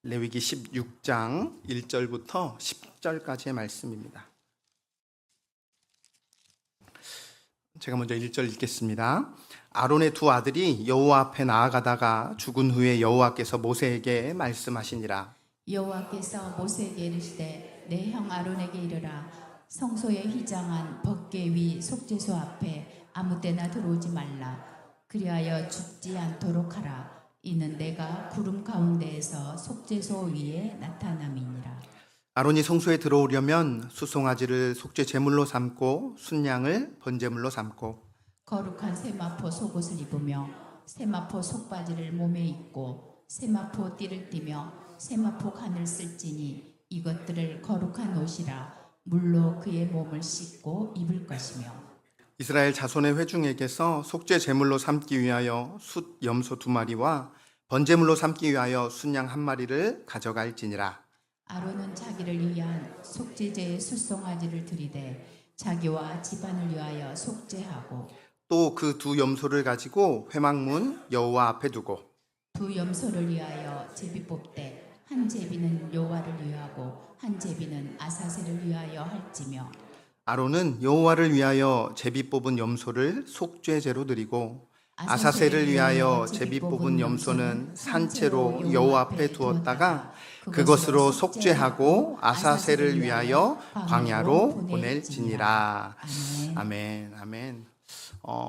레위기 16장 1절부터 10절까지의 말씀입니다. 제가 먼저 1절 읽겠습니다. 아론의 두 아들이 여호와 앞에 나아가다가 죽은 후에 여호와께서 모세에게 말씀하시니라. 여호와께서 모세에게 이르시되 내 형 아론에게 이르라. 성소에 휘장한 법궤 위 속죄소 앞에 아무 때나 들어오지 말라. 그리하여 죽지 않도록 하라. 이는 내가 구름 가운데에서 속죄소 위에 나타남이니라. 아론이 성소에 들어오려면 수송아지를 속죄 제물로 삼고 순양을 번제물로 삼고 거룩한 세마포 속옷을 입으며 세마포 속바지를 몸에 입고 세마포 띠를 띠며 세마포 간을 쓸지니 이것들을 거룩한 옷이라. 물로 그의 몸을 씻고 입을 것이며 이스라엘 자손의 회중에게서 속죄 제물로 삼기 위하여 숫 염소 2마리와 번제물로 삼기 위하여 순양 1마리를 가져갈지니라. 아론은 자기를 위한 속죄제의 숫송아지를 들이되 자기와 집안을 위하여 속죄하고 또 그 두 염소를 가지고 회막문 여호와 앞에 두고 두 염소를 위하여 제비 뽑되 한 제비는 여호와를 위하고 한 제비는 아사셀을 위하여 할지며 아론은 여호와를 위하여 제비 뽑은 염소를 속죄제로 드리고 아사셀을 위하여 제비 뽑은 염소는 산채로 여호와 앞에 두었다가 그것으로 속죄하고 아사셀을 위하여 광야로 보낼지니라. 아멘, 아멘.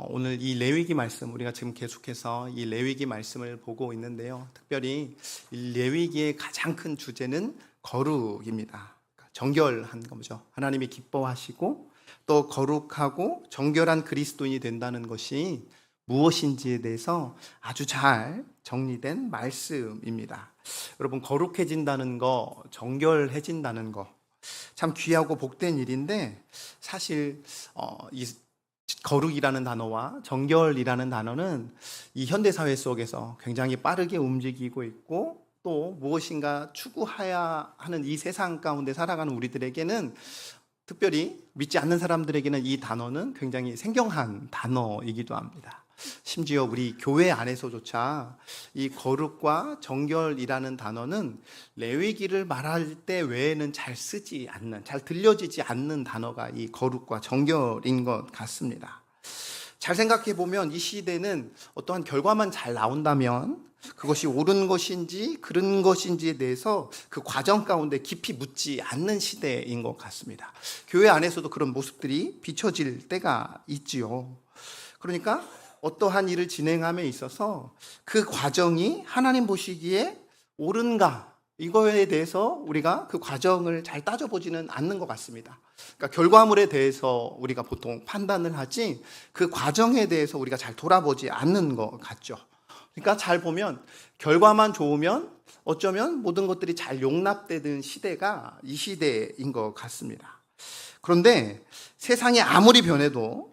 오늘 이 레위기 말씀, 우리가 지금 계속해서 이 레위기 말씀을 보고 있는데요. 특별히 이 레위기의 가장 큰 주제는 거룩입니다. 정결한 거죠. 하나님이 기뻐하시고 또 거룩하고 정결한 그리스도인이 된다는 것이 무엇인지에 대해서 아주 잘 정리된 말씀입니다. 여러분, 거룩해진다는 거, 정결해진다는 거 참 귀하고 복된 일인데, 사실 이 거룩이라는 단어와 정결이라는 단어는 이 현대사회 속에서 굉장히 빠르게 움직이고 있고 또 무엇인가 추구해야 하는 이 세상 가운데 살아가는 우리들에게는, 특별히 믿지 않는 사람들에게는 이 단어는 굉장히 생경한 단어이기도 합니다. 심지어 우리 교회 안에서조차 이 거룩과 정결이라는 단어는 레위기를 말할 때 외에는 잘 쓰지 않는, 잘 들려지지 않는 단어가 이 거룩과 정결인 것 같습니다. 잘 생각해 보면 이 시대는 어떠한 결과만 잘 나온다면 그것이 옳은 것인지 그른 것인지에 대해서 그 과정 가운데 깊이 묻지 않는 시대인 것 같습니다. 교회 안에서도 그런 모습들이 비춰질 때가 있지요. 그러니까 어떠한 일을 진행함에 있어서 그 과정이 하나님 보시기에 옳은가, 이거에 대해서 우리가 그 과정을 잘 따져보지는 않는 것 같습니다. 그러니까 결과물에 대해서 우리가 보통 판단을 하지 그 과정에 대해서 우리가 잘 돌아보지 않는 것 같죠. 그러니까 잘 보면 결과만 좋으면 어쩌면 모든 것들이 잘 용납되는 시대가 이 시대인 것 같습니다. 그런데 세상이 아무리 변해도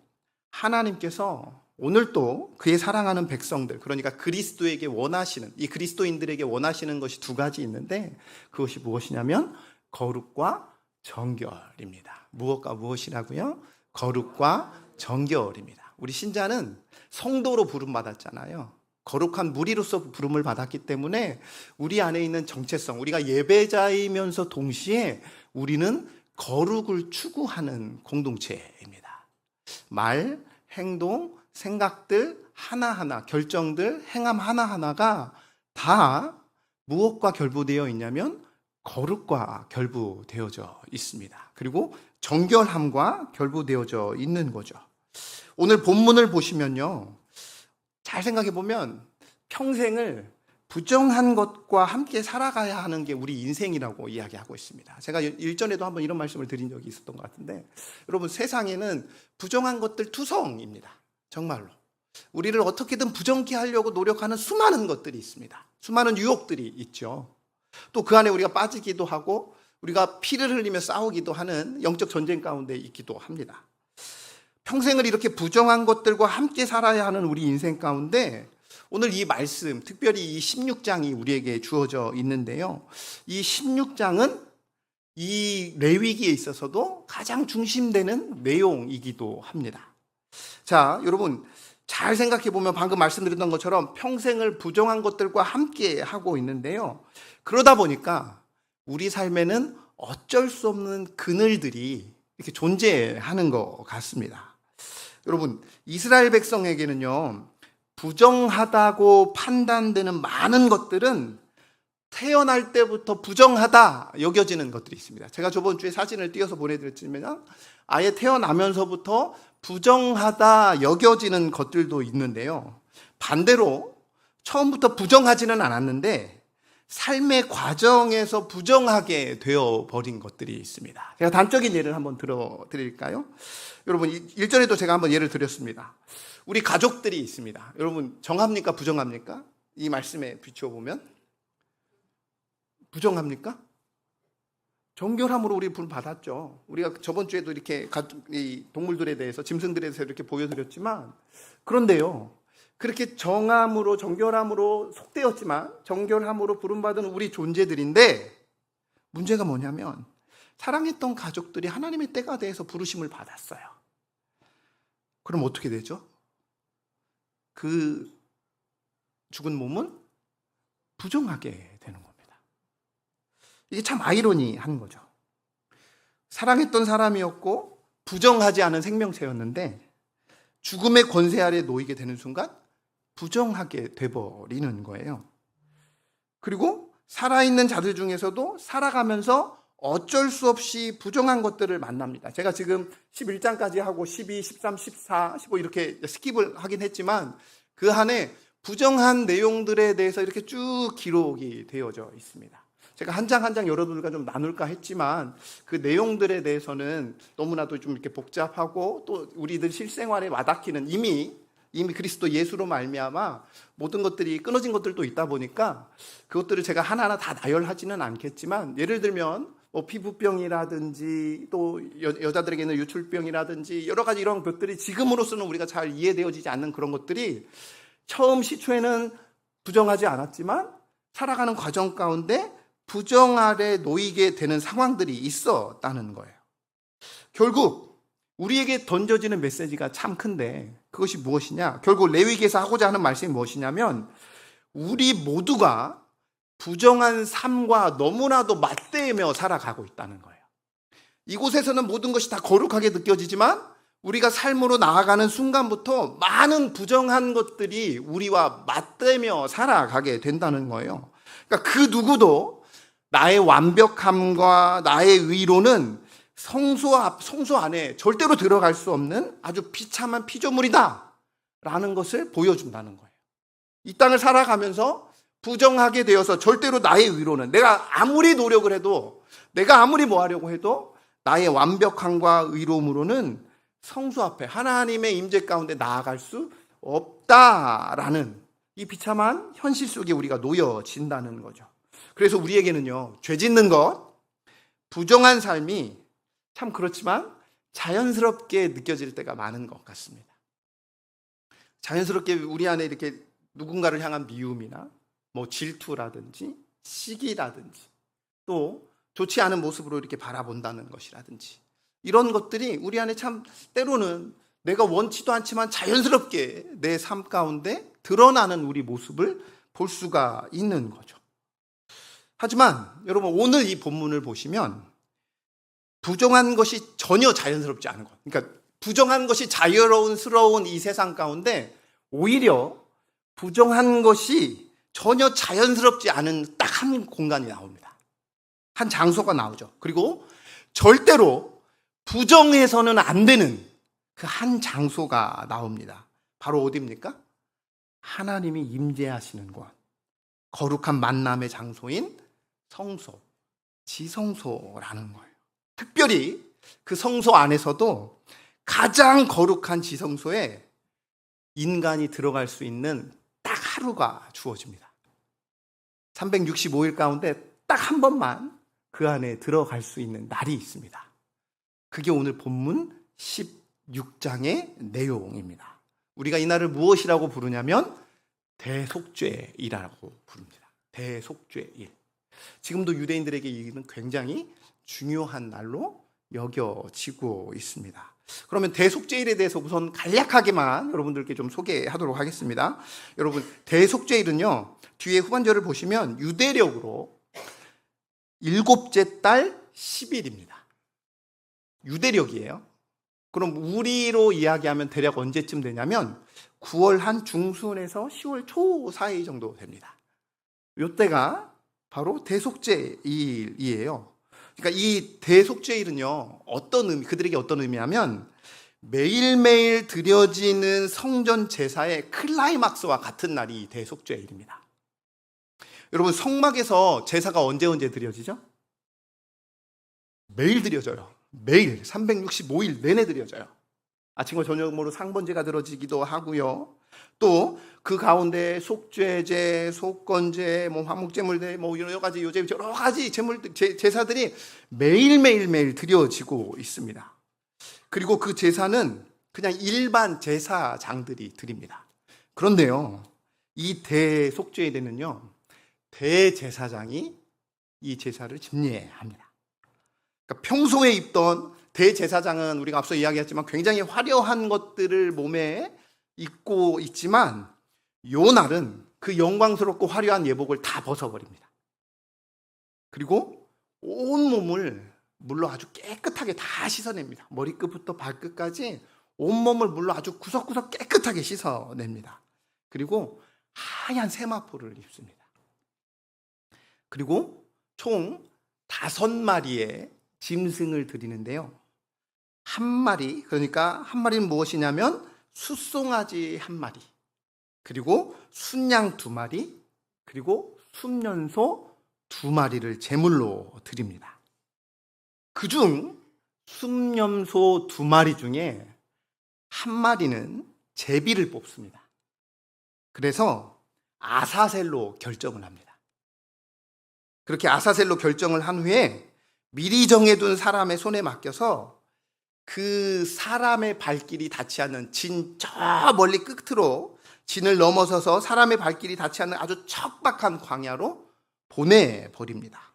하나님께서 오늘도 그의 사랑하는 백성들, 그러니까 그리스도에게 원하시는, 이 그리스도인들에게 원하시는 것이 두 가지 있는데, 그것이 무엇이냐면 거룩과 정결입니다. 무엇과 무엇이라고요? 거룩과 정결입니다. 우리 신자는 성도로 부름받았잖아요. 거룩한 무리로서 부름을 받았기 때문에 우리 안에 있는 정체성, 우리가 예배자이면서 동시에 우리는 거룩을 추구하는 공동체입니다. 말, 행동, 생각들 하나하나, 결정들, 행함 하나하나가 다 무엇과 결부되어 있냐면 거룩과 결부되어져 있습니다. 그리고 정결함과 결부되어져 있는 거죠. 오늘 본문을 보시면요, 잘 생각해 보면 평생을 부정한 것과 함께 살아가야 하는 게 우리 인생이라고 이야기하고 있습니다. 제가 일전에도 한번 이런 말씀을 드린 적이 있었던 것 같은데, 여러분, 세상에는 부정한 것들 투성입니다. 정말로 우리를 어떻게든 부정케 하려고 노력하는 수많은 것들이 있습니다. 수많은 유혹들이 있죠. 또 그 안에 우리가 빠지기도 하고 우리가 피를 흘리며 싸우기도 하는 영적 전쟁 가운데 있기도 합니다. 평생을 이렇게 부정한 것들과 함께 살아야 하는 우리 인생 가운데 오늘 이 말씀, 특별히 이 16장이 우리에게 주어져 있는데요, 이 16장은 이 레위기에 있어서도 가장 중심되는 내용이기도 합니다. 자, 여러분, 잘 생각해 보면 방금 말씀드렸던 것처럼 평생을 부정한 것들과 함께 하고 있는데요. 그러다 보니까 우리 삶에는 어쩔 수 없는 그늘들이 이렇게 존재하는 것 같습니다. 여러분, 이스라엘 백성에게는요, 부정하다고 판단되는 많은 것들은 태어날 때부터 부정하다 여겨지는 것들이 있습니다. 제가 저번 주에 사진을 띄어서 보내드렸지만 아예 태어나면서부터 부정하다 여겨지는 것들도 있는데요. 반대로 처음부터 부정하지는 않았는데 삶의 과정에서 부정하게 되어버린 것들이 있습니다. 제가 단적인 예를 한번 들어드릴까요? 여러분, 1절에도 제가 한번 예를 드렸습니다. 우리 가족들이 있습니다. 여러분, 정합니까? 부정합니까? 이 말씀에 비추어보면 부정합니까? 정결함으로 우리 불 받았죠. 우리가 저번 주에도 이렇게 이 동물들에 대해서, 짐승들에 대해서 이렇게 보여드렸지만, 그런데요, 그렇게 정함으로, 정결함으로 속되었지만 정결함으로 부름받은 우리 존재들인데, 문제가 뭐냐면 사랑했던 가족들이 하나님의 때가 돼서 부르심을 받았어요. 그럼 어떻게 되죠? 그 죽은 몸은 부정하게 되는 겁니다. 이게 참 아이러니한 거죠. 사랑했던 사람이었고 부정하지 않은 생명체였는데 죽음의 권세 아래 놓이게 되는 순간 부정하게 돼버리는 거예요. 그리고 살아있는 자들 중에서도 살아가면서 어쩔 수 없이 부정한 것들을 만납니다. 제가 지금 11장까지 하고 12, 13, 14, 15 이렇게 스킵을 하긴 했지만 그 안에 부정한 내용들에 대해서 이렇게 쭉 기록이 되어져 있습니다. 제가 한 장 한 장 여러분들과 좀 나눌까 했지만 그 내용들에 대해서는 너무나도 좀 이렇게 복잡하고 또 우리들 실생활에 와닿기는 이미 그리스도 예수로 말미암아 모든 것들이 끊어진 것들도 있다 보니까 그것들을 제가 하나하나 다 나열하지는 않겠지만 예를 들면 뭐 피부병이라든지 또 여자들에게는 유출병이라든지 여러 가지 이런 것들이 지금으로서는 우리가 잘 이해되어지지 않는 그런 것들이 처음 시초에는 부정하지 않았지만 살아가는 과정 가운데 부정 아래 놓이게 되는 상황들이 있었다는 거예요. 결국 우리에게 던져지는 메시지가 참 큰데 그것이 무엇이냐? 결국 레위기에서 하고자 하는 말씀이 무엇이냐면 우리 모두가 부정한 삶과 너무나도 맞대며 살아가고 있다는 거예요. 이곳에서는 모든 것이 다 거룩하게 느껴지지만 우리가 삶으로 나아가는 순간부터 많은 부정한 것들이 우리와 맞대며 살아가게 된다는 거예요. 그러니까 그 누구도 나의 완벽함과 나의 의로는 성소 안에 절대로 들어갈 수 없는 아주 비참한 피조물이다 라는 것을 보여준다는 거예요. 이 땅을 살아가면서 부정하게 되어서 절대로 나의 의로는 내가 아무리 노력을 해도 내가 아무리 뭐 하려고 해도 나의 완벽함과 의로움으로는 성소 앞에 하나님의 임재 가운데 나아갈 수 없다라는 이 비참한 현실 속에 우리가 놓여진다는 거죠. 그래서 우리에게는요, 죄 짓는 것, 부정한 삶이 참 그렇지만 자연스럽게 느껴질 때가 많은 것 같습니다. 자연스럽게 우리 안에 이렇게 누군가를 향한 미움이나 뭐 질투라든지 시기라든지 또 좋지 않은 모습으로 이렇게 바라본다는 것이라든지 이런 것들이 우리 안에 참 때로는 내가 원치도 않지만 자연스럽게 내 삶 가운데 드러나는 우리 모습을 볼 수가 있는 거죠. 하지만 여러분 오늘 이 본문을 보시면 부정한 것이 전혀 자연스럽지 않은 것, 그러니까 부정한 것이 자유스러운 이 세상 가운데 오히려 부정한 것이 전혀 자연스럽지 않은 딱 한 공간이 나옵니다. 한 장소가 나오죠. 그리고 절대로 부정해서는 안 되는 그 한 장소가 나옵니다. 바로 어디입니까? 하나님이 임재하시는 곳, 거룩한 만남의 장소인 성소, 지성소라는 거예요. 특별히 그 성소 안에서도 가장 거룩한 지성소에 인간이 들어갈 수 있는 딱 하루가 주어집니다. 365일 가운데 딱 한 번만 그 안에 들어갈 수 있는 날이 있습니다. 그게 오늘 본문 16장의 내용입니다. 우리가 이 날을 무엇이라고 부르냐면 대속죄이라고 부릅니다. 대속죄일. 지금도 유대인들에게 이는 굉장히 중요한 날로 여겨지고 있습니다. 그러면 대속죄일에 대해서 우선 간략하게만 여러분들께 좀 소개하도록 하겠습니다. 여러분, 대속죄일은요, 뒤에 후반절을 보시면 유대력으로 일곱째 달 10일입니다. 유대력이에요. 그럼 우리로 이야기하면 대략 언제쯤 되냐면 9월 한 중순에서 10월 초 사이 정도 됩니다. 이때가 바로 대속죄일이에요. 그러니까 이 대속죄일은요, 그들에게 어떤 의미냐면 매일매일 드려지는 성전 제사의 클라이막스와 같은 날이 대속죄일입니다. 여러분, 성막에서 제사가 언제 드려지죠? 매일 드려져요. 매일 365일 내내 드려져요. 아침과 저녁으로 상번제가 드려지기도 하고요. 또 그 가운데 속죄제, 속건제, 화목제물대, 여러 가지 여러 가지 제사들이 매일 드려지고 있습니다. 그리고 그 제사는 그냥 일반 제사장들이 드립니다. 그런데요, 이 대속죄일에는요, 대제사장이 이 제사를 집례합니다. 그러니까 평소에 입던 대제사장은 우리가 앞서 이야기했지만 굉장히 화려한 것들을 몸에 입고 있지만 요 날은 그 영광스럽고 화려한 예복을 다 벗어버립니다. 그리고 온몸을 물로 아주 깨끗하게 다 씻어냅니다. 머리끝부터 발끝까지 온몸을 물로 아주 구석구석 깨끗하게 씻어냅니다. 그리고 하얀 세마포를 입습니다. 그리고 총 5마리의 짐승을 드리는데요, 한 마리, 그러니까 한 마리는 무엇이냐면 숫송아지 1마리, 그리고 순양 2마리, 그리고 순년소 2마리를 제물로 드립니다. 그중 순년소 2마리 중에 1마리는 제비를 뽑습니다. 그래서 아사셀로 결정을 합니다. 그렇게 아사셀로 결정을 한 후에 미리 정해둔 사람의 손에 맡겨서 그 사람의 발길이 닿지 않는 진 저 멀리 끝으로 진을 넘어서서 사람의 발길이 닿지 않는 아주 척박한 광야로 보내버립니다.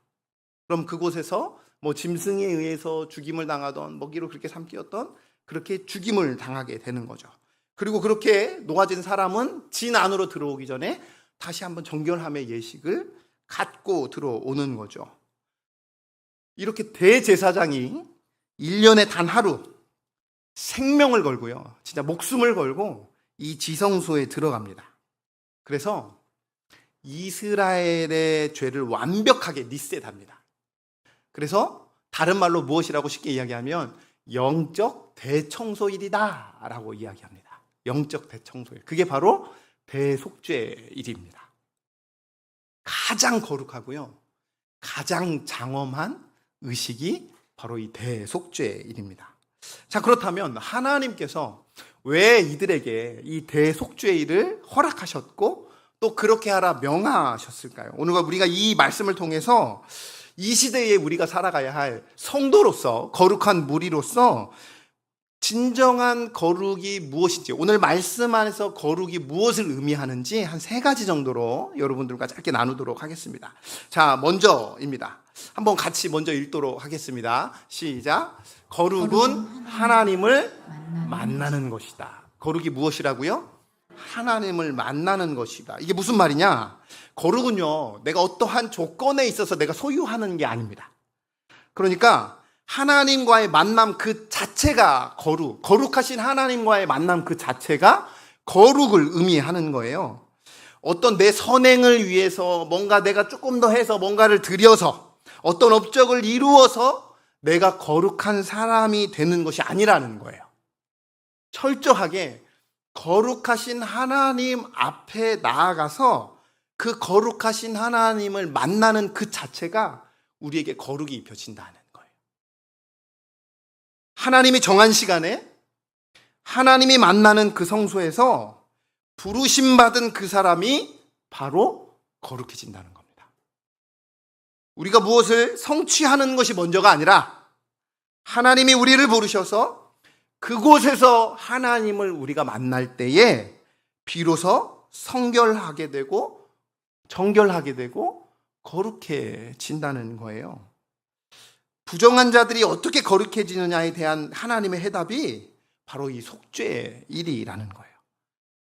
그럼 그곳에서 짐승에 의해서 죽임을 당하던, 먹이로 그렇게 삼키었던, 그렇게 죽임을 당하게 되는 거죠. 그리고 그렇게 놓아진 사람은 진 안으로 들어오기 전에 다시 한번 정결함의 예식을 갖고 들어오는 거죠. 이렇게 대제사장이 1년에 단 하루 생명을 걸고요, 진짜 목숨을 걸고 이 지성소에 들어갑니다. 그래서 이스라엘의 죄를 완벽하게 리셋합니다. 그래서 다른 말로 무엇이라고 쉽게 이야기하면 영적 대청소일이다 라고 이야기합니다. 영적 대청소일, 그게 바로 대속죄일입니다. 가장 거룩하고요, 가장 장엄한 의식이 바로 이 대속죄일입니다. 자, 그렇다면 하나님께서 왜 이들에게 이 대속죄일을 허락하셨고 또 그렇게 하라 명하셨을까요? 오늘 우리가 이 말씀을 통해서 이 시대에 우리가 살아가야 할 성도로서, 거룩한 무리로서 진정한 거룩이 무엇인지, 오늘 말씀 안에서 거룩이 무엇을 의미하는지 한 3가지 정도로 여러분들과 짧게 나누도록 하겠습니다. 자, 먼저입니다. 한번 같이 먼저 읽도록 하겠습니다. 시작. 거룩은 하나님을 만나는 것이다. 거룩이 무엇이라고요? 하나님을 만나는 것이다. 이게 무슨 말이냐? 거룩은요, 내가 어떠한 조건에 있어서 내가 소유하는 게 아닙니다. 그러니까 하나님과의 만남 그 자체가 거룩하신 하나님과의 만남 그 자체가 거룩을 의미하는 거예요. 어떤 내 선행을 위해서 뭔가 내가 조금 더 해서 뭔가를 들여서 어떤 업적을 이루어서 내가 거룩한 사람이 되는 것이 아니라는 거예요. 철저하게 거룩하신 하나님 앞에 나아가서 그 거룩하신 하나님을 만나는 그 자체가 우리에게 거룩이 입혀진다는 거예요. 하나님이 정한 시간에 하나님이 만나는 그 성소에서 부르심받은 그 사람이 바로 거룩해진다는 겁니다. 우리가 무엇을 성취하는 것이 먼저가 아니라 하나님이 우리를 부르셔서 그곳에서 하나님을 우리가 만날 때에 비로소 성결하게 되고 정결하게 되고 거룩해진다는 거예요. 부정한 자들이 어떻게 거룩해지느냐에 대한 하나님의 해답이 바로 이 속죄의 일이라는 거예요.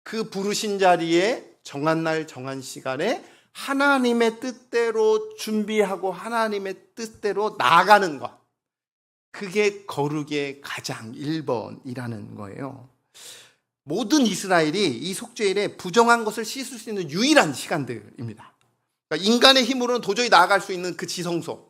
그 부르신 자리에 정한 날 정한 시간에 하나님의 뜻대로 준비하고 하나님의 뜻대로 나아가는 것, 그게 거룩의 가장 1번이라는 거예요. 모든 이스라엘이 이 속죄일에 부정한 것을 씻을 수 있는 유일한 시간들입니다. 그러니까 인간의 힘으로는 도저히 나아갈 수 있는 그 지성소,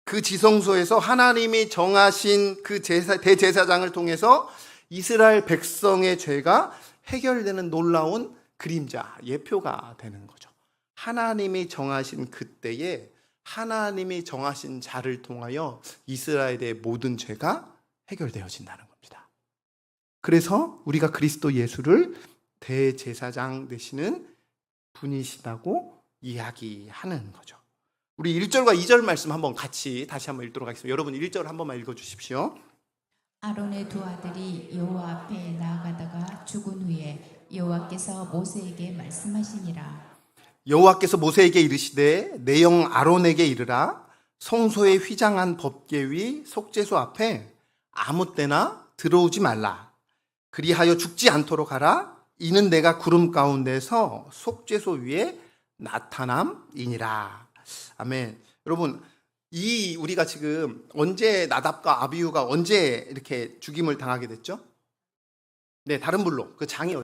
그 지성소에서 하나님이 정하신 그 대제사장을 통해서 이스라엘 백성의 죄가 해결되는 놀라운 그림자, 예표가 되는 거죠. 하나님이 정하신 그때에 하나님이 정하신 자를 통하여 이스라엘의 모든 죄가 해결되어진다는 겁니다. 그래서 우리가 그리스도 예수를 대제사장 되시는 분이시다고 이야기하는 거죠. 우리 1절과 2절 말씀 한번 같이 다시 한번 읽도록 하겠습니다. 여러분 1절 한 번만 읽어주십시오. 아론의 두 아들이 여호와 앞에 나아가다가 죽은 후에 여호와께서 모세에게 말씀하시니라. 여호와께서 모세에게 이르시되 내 영 아론에게 이르라. 성소에 휘장한 법궤 위 속죄소 앞에 아무 때나 들어오지 말라. 그리하여 죽지 않도록 하라. 이는 내가 구름 가운데서 속죄소 위에 나타남이니라. 아멘. 여러분, 우리가 지금 언제 나답과 아비후가 언제 이렇게 죽임을 당하게 됐죠? 네, 다른 불로. 그 장이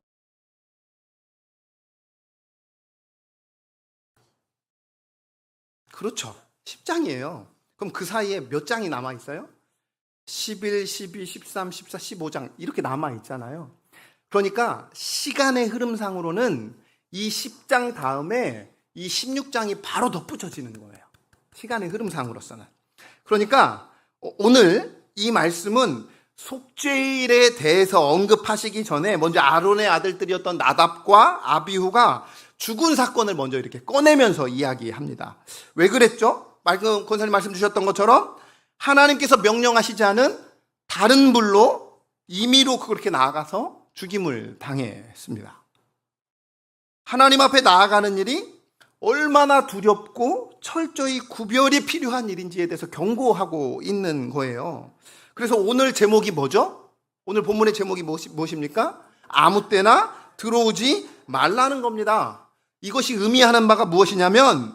그렇죠. 10장이에요. 그럼 그 사이에 몇 장이 남아 있어요? 11, 12, 13, 14, 15장 이렇게 남아 있잖아요. 그러니까 시간의 흐름상으로는 이 10장 다음에 이 16장이 바로 덧붙여지는 거예요. 시간의 흐름상으로서는. 그러니까 오늘 이 말씀은 속죄일에 대해서 언급하시기 전에 먼저 아론의 아들들이었던 나답과 아비후가 죽은 사건을 먼저 이렇게 꺼내면서 이야기합니다. 왜 그랬죠? 권사님 말씀 주셨던 것처럼 하나님께서 명령하시지 않은 다른 불로 임의로 그렇게 나아가서 죽임을 당했습니다. 하나님 앞에 나아가는 일이 얼마나 두렵고 철저히 구별이 필요한 일인지에 대해서 경고하고 있는 거예요. 그래서 오늘 제목이 뭐죠? 오늘 본문의 제목이 무엇입니까? 아무 때나 들어오지 말라는 겁니다. 이것이 의미하는 바가 무엇이냐면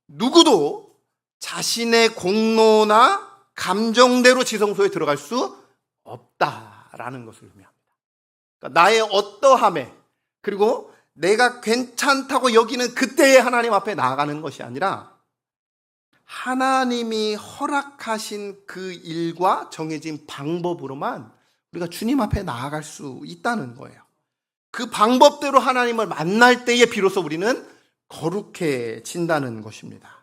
누구도 자신의 공로나 감정대로 지성소에 들어갈 수 없다라는 것을 의미합니다. 그러니까 나의 어떠함에 그리고 내가 괜찮다고 여기는 그때의 하나님 앞에 나아가는 것이 아니라 하나님이 허락하신 그 일과 정해진 방법으로만 우리가 주님 앞에 나아갈 수 있다는 거예요. 그 방법대로 하나님을 만날 때에 비로소 우리는 거룩해진다는 것입니다.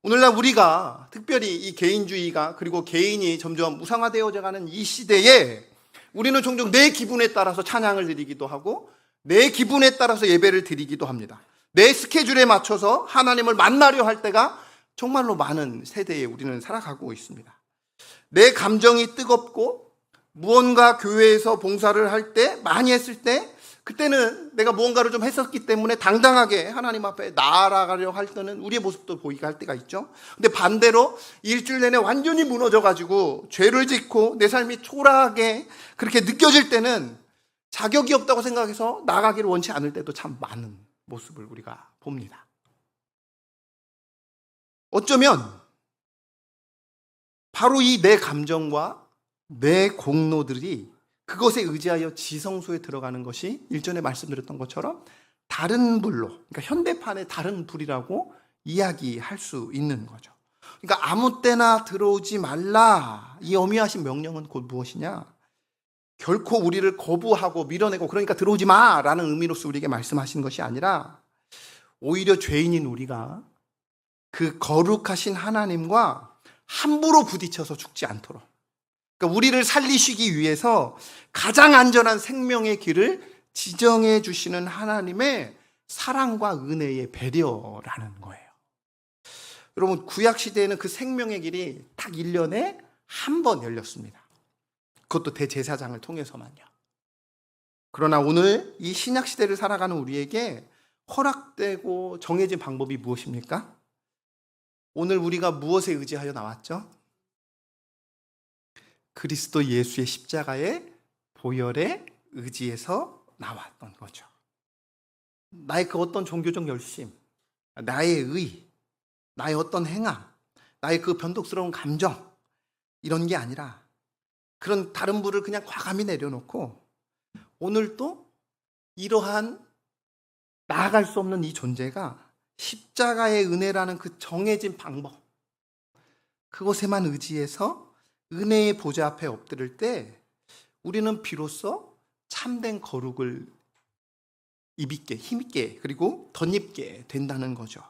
오늘날 우리가 특별히 이 개인주의가 그리고 개인이 점점 무상화되어져 가는 이 시대에 우리는 종종 내 기분에 따라서 찬양을 드리기도 하고 내 기분에 따라서 예배를 드리기도 합니다. 내 스케줄에 맞춰서 하나님을 만나려 할 때가 정말로 많은 세대에 우리는 살아가고 있습니다. 내 감정이 뜨겁고 무언가 교회에서 봉사를 할 때, 많이 했을 때 그때는 내가 무언가를 좀 했었기 때문에 당당하게 하나님 앞에 나아가려 할 때는 우리의 모습도 보이게 할 때가 있죠. 근데 반대로 일주일 내내 완전히 무너져가지고 죄를 짓고 내 삶이 초라하게 그렇게 느껴질 때는 자격이 없다고 생각해서 나아가기를 원치 않을 때도 참 많은 모습을 우리가 봅니다. 어쩌면 바로 이 내 감정과 내 공로들이 그것에 의지하여 지성소에 들어가는 것이 일전에 말씀드렸던 것처럼 다른 불로, 그러니까 현대판의 다른 불이라고 이야기할 수 있는 거죠. 그러니까 아무 때나 들어오지 말라. 이 엄미하신 명령은 곧 무엇이냐? 결코 우리를 거부하고 밀어내고 그러니까 들어오지 마라는 의미로서 우리에게 말씀하신 것이 아니라 오히려 죄인인 우리가 그 거룩하신 하나님과 함부로 부딪혀서 죽지 않도록, 그러니까 우리를 살리시기 위해서 가장 안전한 생명의 길을 지정해 주시는 하나님의 사랑과 은혜의 배려라는 거예요. 여러분, 구약 시대에는 그 생명의 길이 딱 1년에 한 번 열렸습니다. 그것도 대제사장을 통해서만요. 그러나 오늘 이 신약 시대를 살아가는 우리에게 허락되고 정해진 방법이 무엇입니까? 오늘 우리가 무엇에 의지하여 나왔죠? 그리스도 예수의 십자가의 보혈의 의지에서 나왔던 거죠. 나의 그 어떤 종교적 열심, 나의 의, 나의 어떤 행함, 나의 그 변덕스러운 감정, 이런 게 아니라 그런 다른 부를 그냥 과감히 내려놓고 오늘 또 이러한 나아갈 수 없는 이 존재가 십자가의 은혜라는 그 정해진 방법, 그것에만 의지해서 은혜의 보좌 앞에 엎드릴 때 우리는 비로소 참된 거룩을 입있게, 힘있게, 그리고 덧입게 된다는 거죠.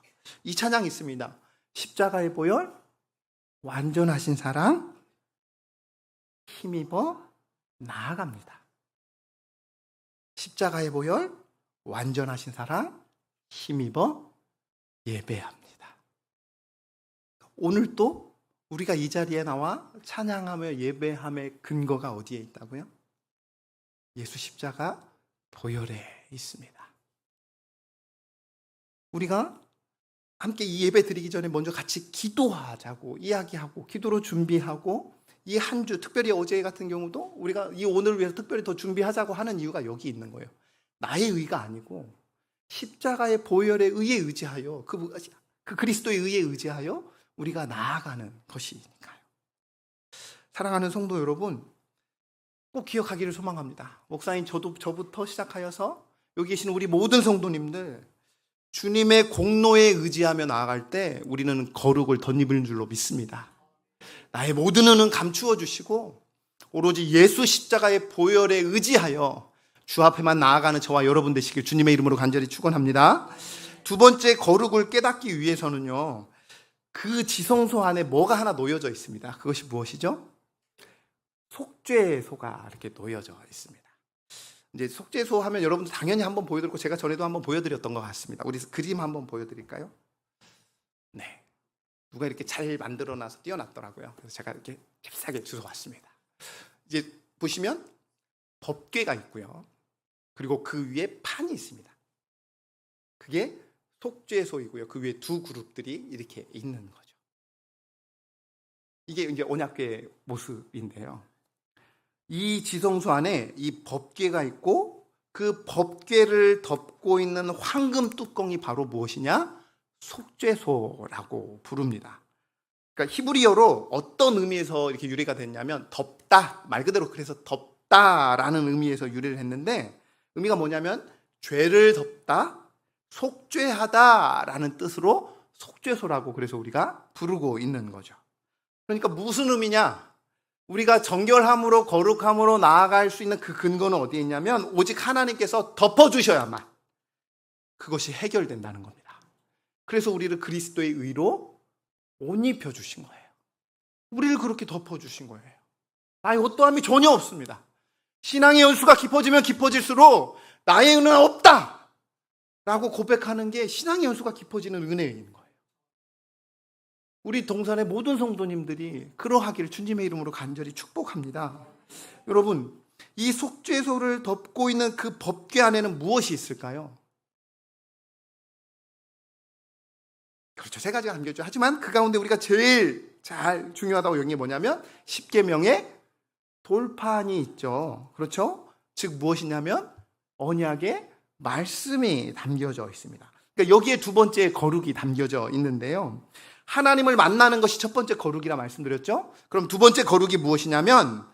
이 찬양이 있습니다. 십자가의 보혈, 완전하신 사랑, 힘입어 나아갑니다. 십자가의 보혈, 완전하신 사랑, 힘입어 예배합니다. 오늘 또 우리가 이 자리에 나와 찬양하며 예배함의 근거가 어디에 있다고요? 예수 십자가 보혈에 있습니다. 우리가 함께 이 예배 드리기 전에 먼저 같이 기도하자고 이야기하고 기도로 준비하고 이 한 주, 특별히 어제 같은 경우도 우리가 이 오늘을 위해서 특별히 더 준비하자고 하는 이유가 여기 있는 거예요. 나의 의가 아니고 십자가의 보혈에 의해 의지하여 그 그리스도의 의에 의지하여 우리가 나아가는 것이니까요. 사랑하는 성도 여러분, 꼭 기억하기를 소망합니다. 목사님 저부터 시작하여서 여기 계신 우리 모든 성도님들, 주님의 공로에 의지하며 나아갈 때 우리는 거룩을 덧입을 줄로 믿습니다. 나의 모든 은은 감추어 주시고 오로지 예수 십자가의 보혈에 의지하여 주 앞에만 나아가는 저와 여러분 되시길 주님의 이름으로 간절히 축원합니다. 두 번째, 거룩을 깨닫기 위해서는요, 그 지성소 안에 뭐가 하나 놓여져 있습니다. 그것이 무엇이죠? 속죄소가 이렇게 놓여져 있습니다. 이제 속죄소 하면 여러분들 당연히 한번 보여드렸고 제가 전에도 한번 보여드렸던 것 같습니다. 우리 그림 한번 보여드릴까요? 네, 누가 이렇게 잘 만들어놔서 띄워놨더라고요. 그래서 제가 이렇게 잽싸게 주워왔습니다. 이제 보시면 법궤가 있고요. 그리고 그 위에 판이 있습니다. 그게 속죄소이고요. 그 위에 두 그룹들이 이렇게 있는 거죠. 이게 이제 언약궤의 모습인데요. 이 지성소 안에 이 법궤가 있고 그 법궤를 덮고 있는 황금 뚜껑이 바로 무엇이냐? 속죄소라고 부릅니다. 그러니까 히브리어로 어떤 의미에서 이렇게 유래가 됐냐면 덮다, 말 그대로 그래서 덮다라는 의미에서 유래를 했는데 의미가 뭐냐면 죄를 덮다, 속죄하다라는 뜻으로 속죄소라고 그래서 우리가 부르고 있는 거죠. 그러니까 무슨 의미냐? 우리가 정결함으로 거룩함으로 나아갈 수 있는 그 근거는 어디에 있냐면 오직 하나님께서 덮어주셔야만 그것이 해결된다는 겁니다. 그래서 우리를 그리스도의 의로 옷 입혀주신 거예요. 우리를 그렇게 덮어주신 거예요. 나의 어떠함이 전혀 없습니다. 신앙의 연수가 깊어지면 깊어질수록 나의 은혜는 없다 라고 고백하는 게 신앙의 연수가 깊어지는 은혜인 거예요. 우리 동산의 모든 성도님들이 그러하기를 주님의 이름으로 간절히 축복합니다. 여러분, 이 속죄소를 덮고 있는 그 법궤 안에는 무엇이 있을까요? 그렇죠, 세 가지가 담겨있죠. 하지만 그 가운데 우리가 제일 잘 중요하다고 여긴 게 뭐냐면 십계명의 돌판이 있죠. 그렇죠? 즉 무엇이냐면 언약의 말씀이 담겨져 있습니다. 그러니까 여기에 두 번째 거룩이 담겨져 있는데요. 하나님을 만나는 것이 첫 번째 거룩이라 말씀드렸죠. 그럼 두 번째 거룩이 무엇이냐면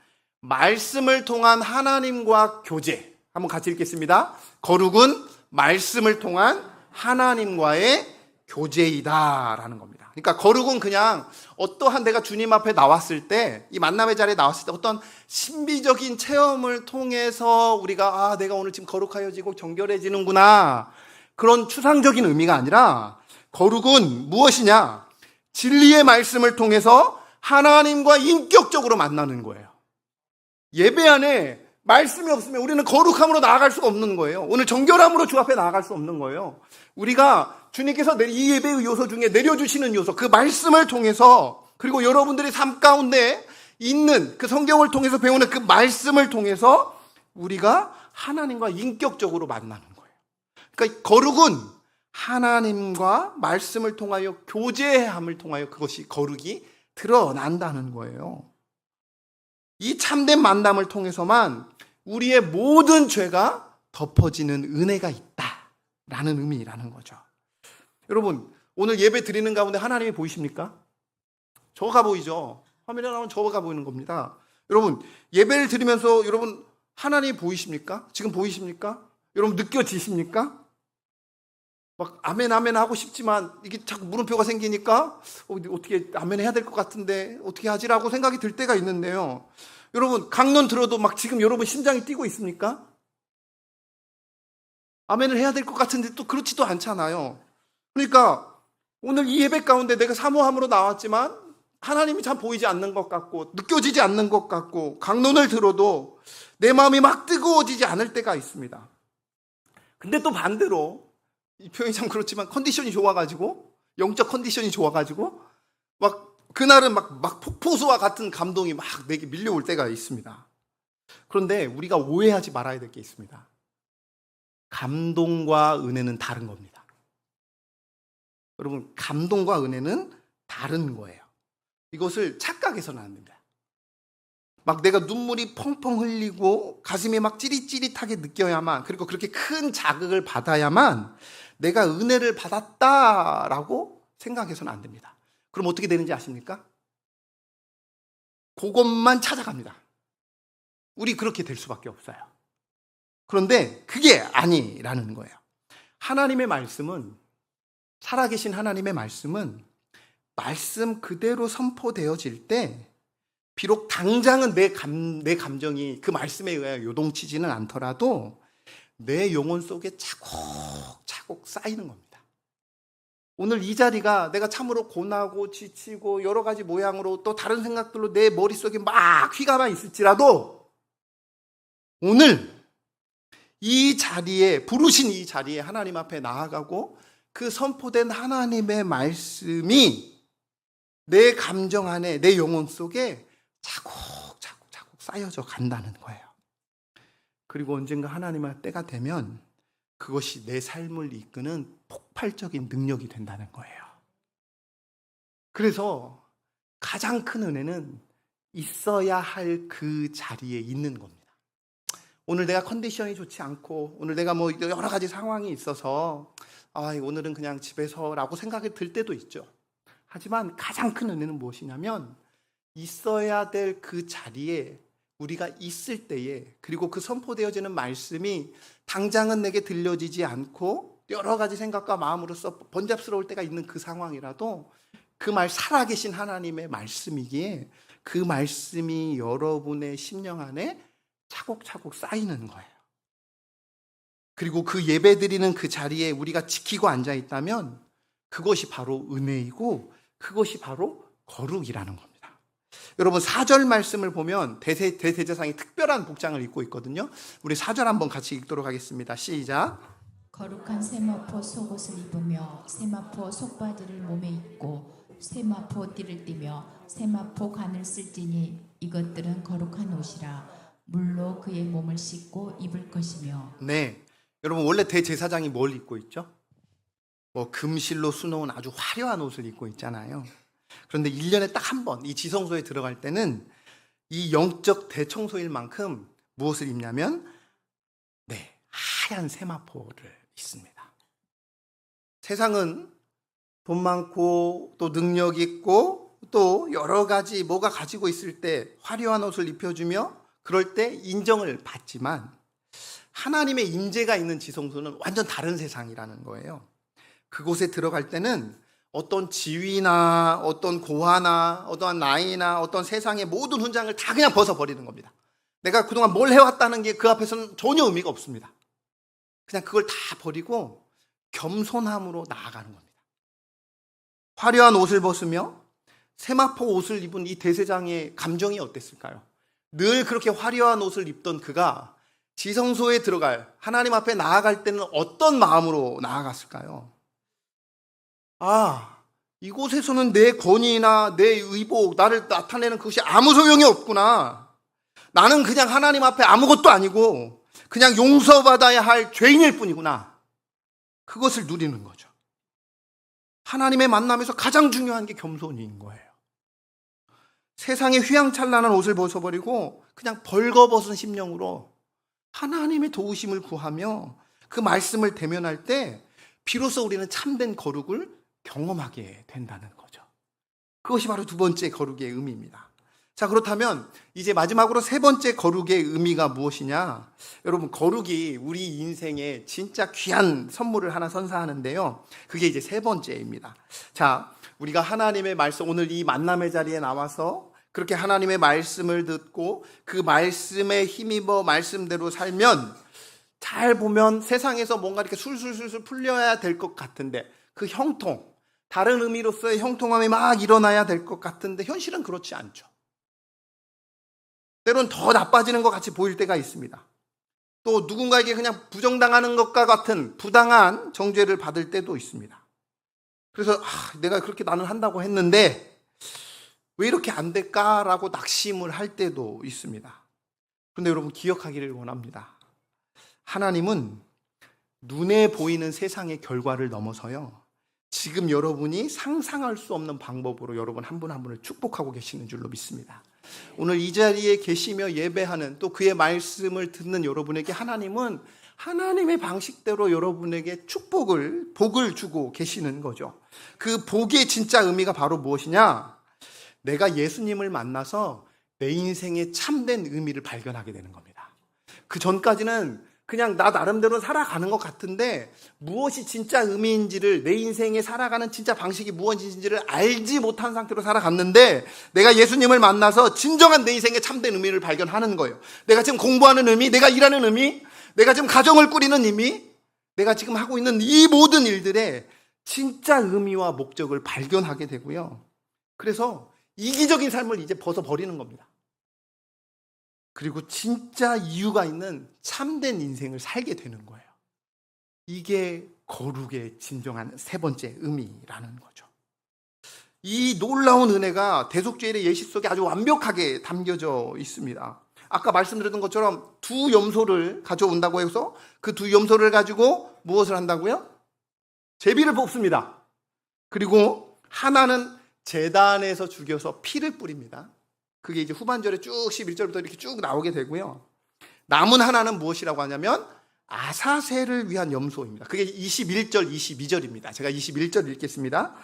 말씀을 통한 하나님과 교제. 한번 같이 읽겠습니다. 거룩은 말씀을 통한 하나님과의 교제이다라는 겁니다. 그러니까 거룩은 그냥 어떠한 내가 주님 앞에 나왔을 때, 이 만남의 자리에 나왔을 때 어떤 신비적인 체험을 통해서 우리가 내가 오늘 지금 거룩하여지고 정결해지는구나, 그런 추상적인 의미가 아니라 거룩은 무엇이냐? 진리의 말씀을 통해서 하나님과 인격적으로 만나는 거예요. 예배 안에 말씀이 없으면 우리는 거룩함으로 나아갈 수가 없는 거예요. 오늘 정결함으로 주 앞에 나아갈 수 없는 거예요. 우리가 주님께서 이 예배의 요소 중에 내려주시는 요소, 그 말씀을 통해서, 그리고 여러분들의 삶 가운데 있는 그 성경을 통해서 배우는 그 말씀을 통해서 우리가 하나님과 인격적으로 만나는 거예요. 그러니까 거룩은 하나님과 말씀을 통하여 교제함을 통하여 그것이 거룩이 드러난다는 거예요. 이 참된 만남을 통해서만 우리의 모든 죄가 덮어지는 은혜가 있다라는 의미라는 거죠. 여러분, 오늘 예배 드리는 가운데 하나님이 보이십니까? 저가 보이죠? 화면에 나오면 저가 보이는 겁니다. 여러분, 예배를 드리면서 여러분 하나님이 보이십니까? 지금 보이십니까? 여러분 느껴지십니까? 막 아멘 아멘 하고 싶지만 이게 자꾸 물음표가 생기니까 어떻게 아멘 해야 될 것 같은데 어떻게 하지라고 생각이 들 때가 있는데요. 여러분 강론 들어도 막 지금 여러분 심장이 뛰고 있습니까? 아멘을 해야 될 것 같은데 또 그렇지도 않잖아요. 그러니까 오늘 이 예배 가운데 내가 사모함으로 나왔지만 하나님이 참 보이지 않는 것 같고 느껴지지 않는 것 같고 강론을 들어도 내 마음이 막 뜨거워지지 않을 때가 있습니다. 근데 또 반대로 이 표현이 참 그렇지만 컨디션이 좋아가지고 영적 컨디션이 좋아가지고 막 그날은 막 폭포수와 같은 감동이 막 내게 밀려올 때가 있습니다. 그런데 우리가 오해하지 말아야 될 게 있습니다. 감동과 은혜는 다른 겁니다. 여러분 감동과 은혜는 다른 거예요. 이것을 착각해서는 안 됩니다. 막 내가 눈물이 펑펑 흘리고 가슴이 막 찌릿찌릿하게 느껴야만, 그리고 그렇게 큰 자극을 받아야만 내가 은혜를 받았다라고 생각해서는 안 됩니다. 그럼 어떻게 되는지 아십니까? 그것만 찾아갑니다. 우리 그렇게 될 수밖에 없어요. 그런데 그게 아니라는 거예요. 하나님의 말씀은, 살아계신 하나님의 말씀은 말씀 그대로 선포되어질 때 비록 당장은 내 감정이 그 말씀에 의하여 요동치지는 않더라도 내 영혼 속에 차곡차곡 쌓이는 겁니다. 오늘 이 자리가 내가 참으로 고나고 지치고 여러 가지 모양으로 또 다른 생각들로 내 머릿속에 막 휘감아 있을지라도 오늘 이 자리에, 부르신 이 자리에 하나님 앞에 나아가고 그 선포된 하나님의 말씀이 내 감정 안에, 내 영혼 속에 차곡차곡 쌓여져 간다는 거예요. 그리고 언젠가 하나님의 때가 되면 그것이 내 삶을 이끄는 폭발적인 능력이 된다는 거예요. 그래서 가장 큰 은혜는 있어야 할 그 자리에 있는 겁니다. 오늘 내가 컨디션이 좋지 않고 오늘 내가 뭐 여러 가지 상황이 있어서 오늘은 그냥 집에서라고 생각이 들 때도 있죠. 하지만 가장 큰 은혜는 무엇이냐면 있어야 될 그 자리에 우리가 있을 때에, 그리고 그 선포되어지는 말씀이 당장은 내게 들려지지 않고 여러 가지 생각과 마음으로서 번잡스러울 때가 있는 그 상황이라도 그 살아계신 하나님의 말씀이기에 그 말씀이 여러분의 심령 안에 차곡차곡 쌓이는 거예요. 그리고 그 예배 드리는 그 자리에 우리가 지키고 앉아 있다면 그것이 바로 은혜이고 그것이 바로 거룩이라는 겁니다. 여러분 4절 말씀을 보면 대제사장이 특별한 복장을 입고 있거든요. 우리 4절 한번 같이 읽도록 하겠습니다. 시작. 거룩한 세마포 속옷을 입으며 세마포 속바지를 몸에 입고 세마포 띠를 띠며 세마포 관을 쓸지니 이것들은 거룩한 옷이라 물로 그의 몸을 씻고 입을 것이며. 네, 여러분 원래 대제사장이 뭘 입고 있죠? 금실로 수놓은 아주 화려한 옷을 입고 있잖아요. 그런데 1년에 딱 한 번 이 지성소에 들어갈 때는 이 영적 대청소일 만큼 무엇을 입냐면 하얀 세마포를 입습니다. 세상은 돈 많고 또 능력 있고 또 여러 가지 뭐가 가지고 있을 때 화려한 옷을 입혀주며 그럴 때 인정을 받지만 하나님의 임재가 있는 지성소는 완전 다른 세상이라는 거예요. 그곳에 들어갈 때는 어떤 지위나 어떤 고하나 어떠한 나이나 어떤 세상의 모든 훈장을 다 그냥 벗어버리는 겁니다. 내가 그동안 뭘 해왔다는 게 그 앞에서는 전혀 의미가 없습니다. 그냥 그걸 다 버리고 겸손함으로 나아가는 겁니다. 화려한 옷을 벗으며 세마포 옷을 입은 이 대제사장의 감정이 어땠을까요? 늘 그렇게 화려한 옷을 입던 그가 지성소에 들어갈, 하나님 앞에 나아갈 때는 어떤 마음으로 나아갔을까요? 이곳에서는 내 권위나 내 의복, 나를 나타내는 그것이 아무 소용이 없구나. 나는 그냥 하나님 앞에 아무것도 아니고 그냥 용서받아야 할 죄인일 뿐이구나. 그것을 누리는 거죠. 하나님의 만남에서 가장 중요한 게 겸손인 거예요. 세상의 휘황찬란한 옷을 벗어버리고 그냥 벌거벗은 심령으로 하나님의 도우심을 구하며 그 말씀을 대면할 때 비로소 우리는 참된 거룩을 경험하게 된다는 거죠. 그것이 바로 두 번째 거룩의 의미입니다. 자, 그렇다면 이제 마지막으로 세 번째 거룩의 의미가 무엇이냐? 여러분, 거룩이 우리 인생에 진짜 귀한 선물을 하나 선사하는데요. 그게 이제 세 번째입니다. 자, 우리가 하나님의 말씀, 오늘 이 만남의 자리에 나와서 그렇게 하나님의 말씀을 듣고 그 말씀에 힘입어 말씀대로 살면, 잘 보면 세상에서 뭔가 이렇게 술술술술 풀려야 될 것 같은데, 그 형통, 다른 의미로서의 형통함이 막 일어나야 될 것 같은데 현실은 그렇지 않죠. 때로는 더 나빠지는 것 같이 보일 때가 있습니다. 또 누군가에게 그냥 부정당하는 것과 같은 부당한 정죄를 받을 때도 있습니다. 그래서 내가 그렇게 나는 한다고 했는데 왜 이렇게 안 될까라고 낙심을 할 때도 있습니다. 그런데 여러분, 기억하기를 원합니다. 하나님은 눈에 보이는 세상의 결과를 넘어서요, 지금 여러분이 상상할 수 없는 방법으로 여러분 한 분 한 분을 축복하고 계시는 줄로 믿습니다. 오늘 이 자리에 계시며 예배하는, 또 그의 말씀을 듣는 여러분에게 하나님은 하나님의 방식대로 여러분에게 복을 주고 계시는 거죠. 그 복의 진짜 의미가 바로 무엇이냐? 내가 예수님을 만나서 내 인생의 참된 의미를 발견하게 되는 겁니다. 그 전까지는 그냥 나 나름대로 살아가는 것 같은데 무엇이 진짜 의미인지를, 내 인생에 살아가는 진짜 방식이 무엇인지를 알지 못한 상태로 살아갔는데, 내가 예수님을 만나서 진정한 내 인생의 참된 의미를 발견하는 거예요. 내가 지금 공부하는 의미, 내가 일하는 의미, 내가 지금 가정을 꾸리는 의미, 내가 지금 하고 있는 이 모든 일들의 진짜 의미와 목적을 발견하게 되고요. 그래서 이기적인 삶을 이제 벗어버리는 겁니다. 그리고 진짜 이유가 있는 참된 인생을 살게 되는 거예요. 이게 거룩의 진정한 세 번째 의미라는 거죠. 이 놀라운 은혜가 대속죄일의 예시 속에 아주 완벽하게 담겨져 있습니다. 아까 말씀드렸던 것처럼 두 염소를 가져온다고 해서 그 두 염소를 가지고 무엇을 한다고요? 제비를 뽑습니다. 그리고 하나는 제단에서 죽여서 피를 뿌립니다. 그게 이제 후반절에 쭉 11절부터 이렇게 쭉 나오게 되고요. 남은 하나는 무엇이라고 하냐면 아사셀을 위한 염소입니다. 그게 21절, 22절입니다. 제가 21절 읽겠습니다.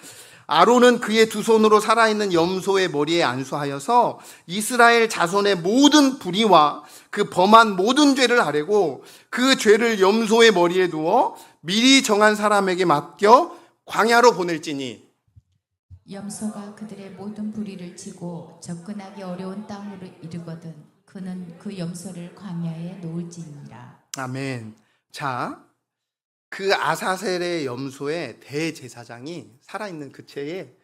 아론은 그의 두 손으로 살아있는 염소의 머리에 안수하여서 이스라엘 자손의 모든 불의와 그 범한 모든 죄를 아뢰고 그 죄를 염소의 머리에 두어 미리 정한 사람에게 맡겨 광야로 보낼지니, 염소가 그들의 모든 불의를 지고 접근하기 어려운 땅으로 이르거든 그는 그 염소를 광야에 놓을지니라. 아멘. 자, 그 아사셀의 염소의 대제사장이 살아있는 그 채에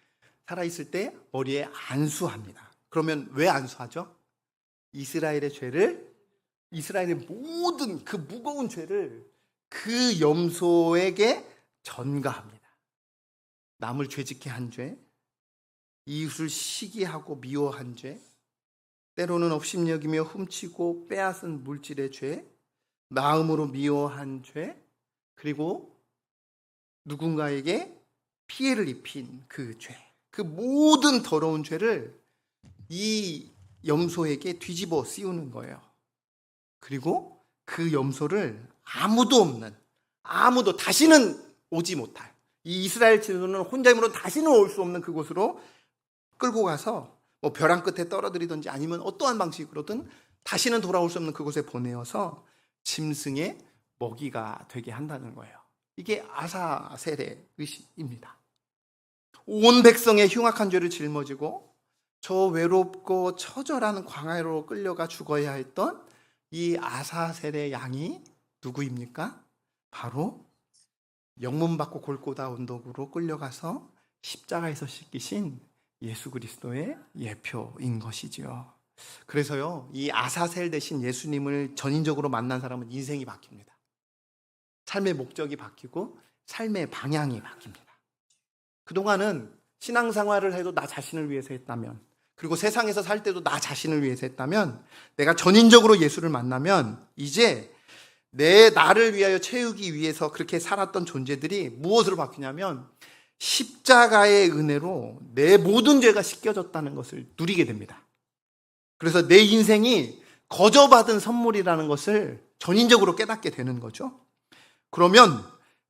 살아있을 때 머리에 안수합니다. 그러면 왜 안수하죠? 이스라엘의 죄를, 이스라엘의 모든 그 무거운 죄를 그 염소에게 전가합니다. 남을 죄짓게 한 죄, 이웃을 시기하고 미워한 죄, 때로는 업심여기며 훔치고 빼앗은 물질의 죄, 마음으로 미워한 죄, 그리고 누군가에게 피해를 입힌 그 죄, 그 모든 더러운 죄를 이 염소에게 뒤집어 씌우는 거예요. 그리고 그 염소를 아무도 다시는 오지 못할, 이 이스라엘 지도는 혼자 힘으로 다시는 올 수 없는 그곳으로 끌고 가서 뭐 벼랑 끝에 떨어뜨리든지 아니면 어떠한 방식으로든 다시는 돌아올 수 없는 그곳에 보내어서 짐승의 먹이가 되게 한다는 거예요. 이게 아사셀의 의식입니다. 온 백성의 흉악한 죄를 짊어지고 저 외롭고 처절한 광야로 끌려가 죽어야 했던 이 아사셀의 양이 누구입니까? 바로 영문받고 골고다 언덕으로 끌려가서 십자가에서 씻기신 예수 그리스도의 예표인 것이지요. 그래서요, 이 아사셀 대신 예수님을 전인적으로 만난 사람은 인생이 바뀝니다. 삶의 목적이 바뀌고 삶의 방향이 바뀝니다. 그동안은 신앙생활을 해도 나 자신을 위해서 했다면, 그리고 세상에서 살 때도 나 자신을 위해서 했다면, 내가 전인적으로 예수를 만나면 이제 나를 위하여 채우기 위해서 그렇게 살았던 존재들이 무엇으로 바뀌냐면 십자가의 은혜로 내 모든 죄가 씻겨졌다는 것을 누리게 됩니다. 그래서 내 인생이 거저받은 선물이라는 것을 전인적으로 깨닫게 되는 거죠. 그러면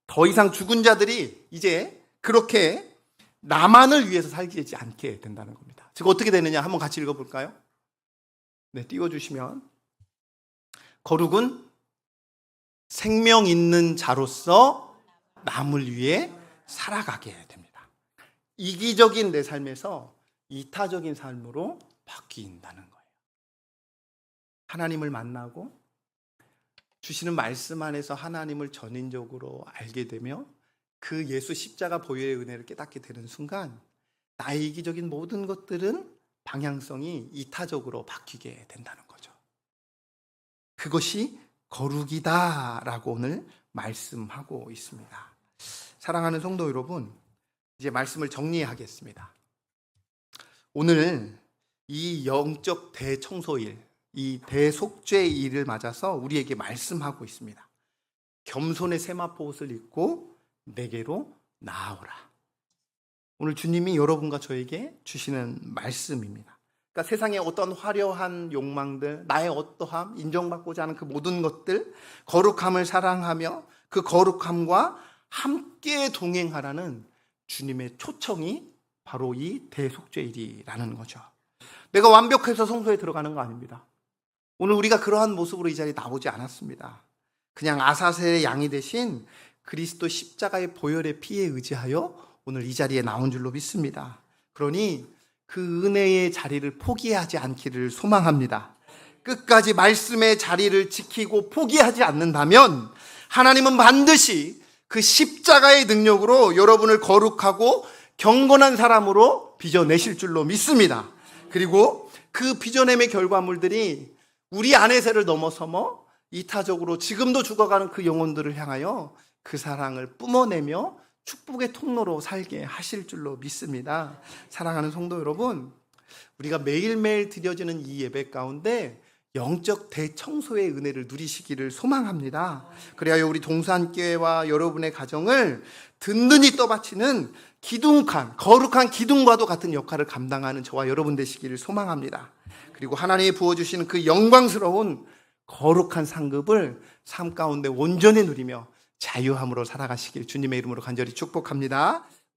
더 이상 죽은 자들이 이제 그렇게 나만을 위해서 살지 않게 된다는 겁니다. 즉 어떻게 되느냐 한번 같이 읽어볼까요? 네, 띄워주시면 거룩은 생명 있는 자로서 남을 위해 살아가게 됩니다. 이기적인 내 삶에서 이타적인 삶으로 바뀐다는 거예요. 하나님을 만나고 주시는 말씀 안에서 하나님을 전인적으로 알게 되며 그 예수 십자가 보혈의 은혜를 깨닫게 되는 순간 나의 이기적인 모든 것들은 방향성이 이타적으로 바뀌게 된다는 거죠. 그것이 거룩이다라고 오늘 말씀하고 있습니다. 사랑하는 성도 여러분, 이제 말씀을 정리하겠습니다. 오늘 이 영적 대청소일, 이 대속죄일을 맞아서 우리에게 말씀하고 있습니다. 겸손의 세마포 옷을 입고 내게로 나아오라. 오늘 주님이 여러분과 저에게 주시는 말씀입니다. 그러니까 세상의 어떤 화려한 욕망들, 나의 어떠함, 인정받고자 하는 그 모든 것들, 거룩함을 사랑하며 그 거룩함과 함께 동행하라는 주님의 초청이 바로 이 대속죄일이라는 거죠. 내가 완벽해서 성소에 들어가는 거 아닙니다. 오늘 우리가 그러한 모습으로 이 자리에 나오지 않았습니다. 그냥 아사셀의 양이 되신 그리스도 십자가의 보혈의 피에 의지하여 오늘 이 자리에 나온 줄로 믿습니다. 그러니 그 은혜의 자리를 포기하지 않기를 소망합니다. 끝까지 말씀의 자리를 지키고 포기하지 않는다면 하나님은 반드시 그 십자가의 능력으로 여러분을 거룩하고 경건한 사람으로 빚어내실 줄로 믿습니다. 그리고 그 빚어냄의 결과물들이 우리 안에서를 넘어서며 이타적으로 지금도 죽어가는 그 영혼들을 향하여 그 사랑을 뿜어내며 축복의 통로로 살게 하실 줄로 믿습니다. 사랑하는 성도 여러분, 우리가 매일매일 드려지는 이 예배 가운데 영적 대청소의 은혜를 누리시기를 소망합니다. 그래야 우리 동산교회와 여러분의 가정을 든든히 떠받치는 기둥칸, 거룩한 기둥과도 같은 역할을 감당하는 저와 여러분 되시기를 소망합니다. 그리고 하나님이 부어주시는 그 영광스러운 거룩한 상급을 삶 가운데 온전히 누리며 자유함으로 살아가시길 주님의 이름으로 간절히 축복합니다.